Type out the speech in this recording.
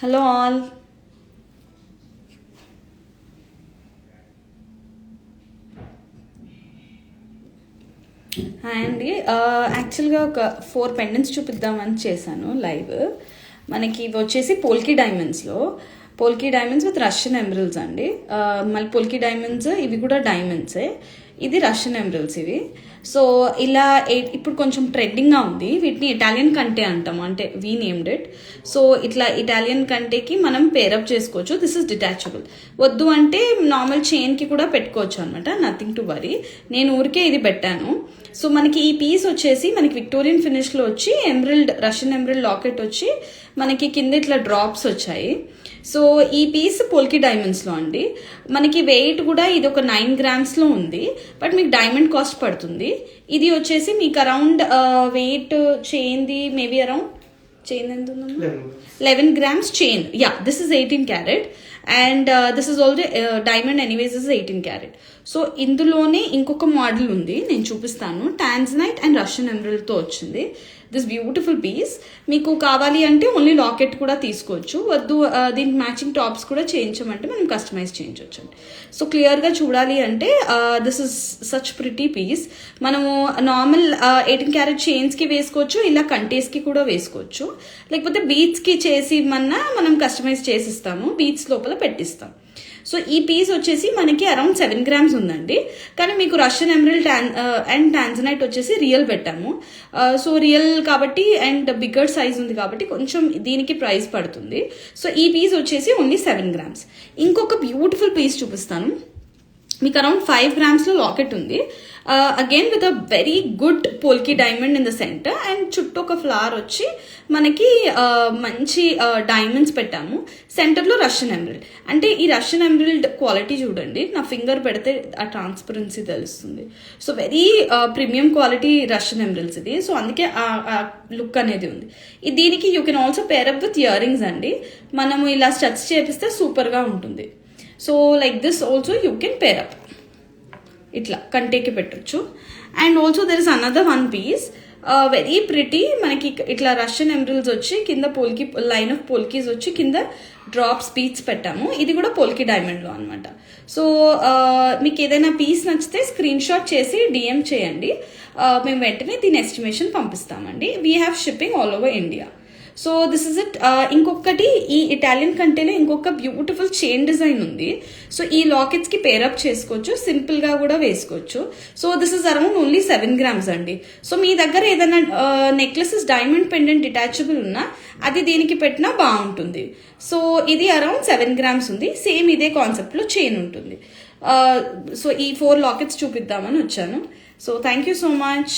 Hello all. Hi అండి. యాక్చువల్గా ఒక 4 పెండెంట్స్ చూపిద్దామని చేశాను లైవ్. మనకి ఇవి వచ్చేసి పోల్కీ డైమండ్స్లో polki diamonds with Russian emeralds అండి. మళ్ళీ పోల్కీ డైమండ్స్ ఇవి కూడా డైమండ్సే. ఇది రష్యన్ ఎమరల్స్ ఇవి. సో ఇలా ఇప్పుడు కొంచెం ట్రెండింగ్గా ఉంది. వీటిని ఇటాలియన్ కంటే అంటాము, అంటే వీ నేమ్డ్ ఇట్. సో ఇట్లా ఇటాలియన్ కంటేకి మనం పేరప్ చేసుకోవచ్చు. This is detachable. వద్దు అంటే నార్మల్ చైన్కి కూడా పెట్టుకోవచ్చు అనమాట. Nothing to worry. నేను ఊరికే ఇది పెట్టాను. సో మనకి ఈ పీస్ వచ్చేసి మనకి విక్టోరియన్ ఫినిష్లో వచ్చి ఎమరల్డ్, రష్యన్ ఎమరల్డ్ లాకెట్ వచ్చి మనకి కింద ఇట్లా డ్రాప్స్ వచ్చాయి. సో ఈ పీస్ పోల్కీ డైమండ్స్లో అండి. మనకి వెయిట్ కూడా ఇది ఒక 9 grams ఉంది. బట్ మీకు డైమండ్ కాస్ట్ పడుతుంది. ఇది వచ్చేసి మీకు అరౌండ్ వెయిట్ చైన్ది మేబీ అరౌండ్ చైన్ ఎంత ఉందమ్మా, 11 grams chain. Yeah, this is 18 carat and this is also diamond anyways is 18 carat. So ఇందులోనే ఇంకొక మోడల్ ఉంది, నేను చూపిస్తాను. టాంజనైట్ అండ్ రష్యన్ ఎమరల్డ్తో వచ్చింది దిస్ బ్యూటిఫుల్ పీస్. మీకు కావాలి అంటే ఓన్లీ లాకెట్ కూడా తీసుకోవచ్చు. వద్దు దీనికి మ్యాచింగ్ టాప్స్ కూడా చేయించమంటే మనం కస్టమైజ్ చేయించవచ్చు అండి. సో క్లియర్గా చూడాలి అంటే this is such pretty piece. మనము నార్మల్ 18 carat చైన్స్కి వేసుకోవచ్చు, ఇలా కంటేస్కి కూడా వేసుకోవచ్చు. లేకపోతే బీట్స్కి చేసి మనం కస్టమైజ్ చేసిస్తాము, బీట్స్ లోపల పెట్టిస్తాం. సో ఈ పీస్ వచ్చేసి మనకి అరౌండ్ 7 grams ఉందండి. కానీ మీకు రష్యన్ ఎమరల్డ్ అండ్ టాంజనైట్ వచ్చేసి రియల్ పెట్టాము. సో రియల్ కాబట్టి అండ్ బిగ్గర్ సైజ్ ఉంది కాబట్టి కొంచెం దీనికి ప్రైస్ పడుతుంది. సో ఈ పీస్ వచ్చేసి ఓన్లీ 7 grams. ఇంకొక బ్యూటిఫుల్ పీస్ చూపిస్తాను. మీకు అరౌండ్ 5 grams లాకెట్ ఉంది. Again with a very good polki diamond in the centre and చుట్టూ ఒక ఫ్లవర్ వచ్చి మనకి మంచి డైమండ్స్ పెట్టాము. సెంటర్లో రష్యన్ ఎమరల్డ్. అంటే ఈ రష్యన్ ఎమరల్డ్ క్వాలిటీ చూడండి, నా ఫింగర్ పెడితే ఆ ట్రాన్స్పరెన్సీ తెలుస్తుంది. So very premium quality Russian emeralds ఇది. సో అందుకే ఆ లుక్ అనేది ఉంది. దీనికి you can also pair up with earrings అండి. మనము ఇలా స్టడ్స్ చేపిస్తే సూపర్గా ఉంటుంది. So like this also you can pair up, ఇట్లా కంటేకి పెట్టచ్చు. And also there is another one piece very pretty. మనకి ఇట్లా రష్యన్ ఎమరల్డ్స్ వచ్చి కింద పోల్కీ లైన్ ఆఫ్ పోల్కీస్ వచ్చి కింద డ్రాప్స్ బీట్స్ పెట్టాము. ఇది కూడా పోల్కీ డైమండ్లో అనమాట. సో మీకు ఏదైనా పీస్ నచ్చితే స్క్రీన్ షాట్ చేసి డిఎం చేయండి. మేము వెంటనే దీని ఎస్టిమేషన్ పంపిస్తామండి. We have shipping all over India. So this is it. ఇంకొకటి ఈ ఇటాలియన్ కంటేనే ఇంకొక బ్యూటిఫుల్ చైన్ డిజైన్ ఉంది. సో ఈ లాకెట్స్కి పేరప్ చేసుకోవచ్చు, సింపుల్గా కూడా వేసుకోవచ్చు. So this is around only 7 grams అండి. సో మీ దగ్గర ఏదైనా నెక్లెసెస్ డైమండ్ పెండెంట్ డిటాచబుల్ ఉన్నా అది దీనికి పెట్టినా బాగుంటుంది. సో ఇది అరౌండ్ 7 grams ఉంది. సేమ్ ఇదే కాన్సెప్ట్లో చైన్ ఉంటుంది. సో ఈ 4 లాకెట్స్ చూపిద్దామని వచ్చాను. So thank you so much.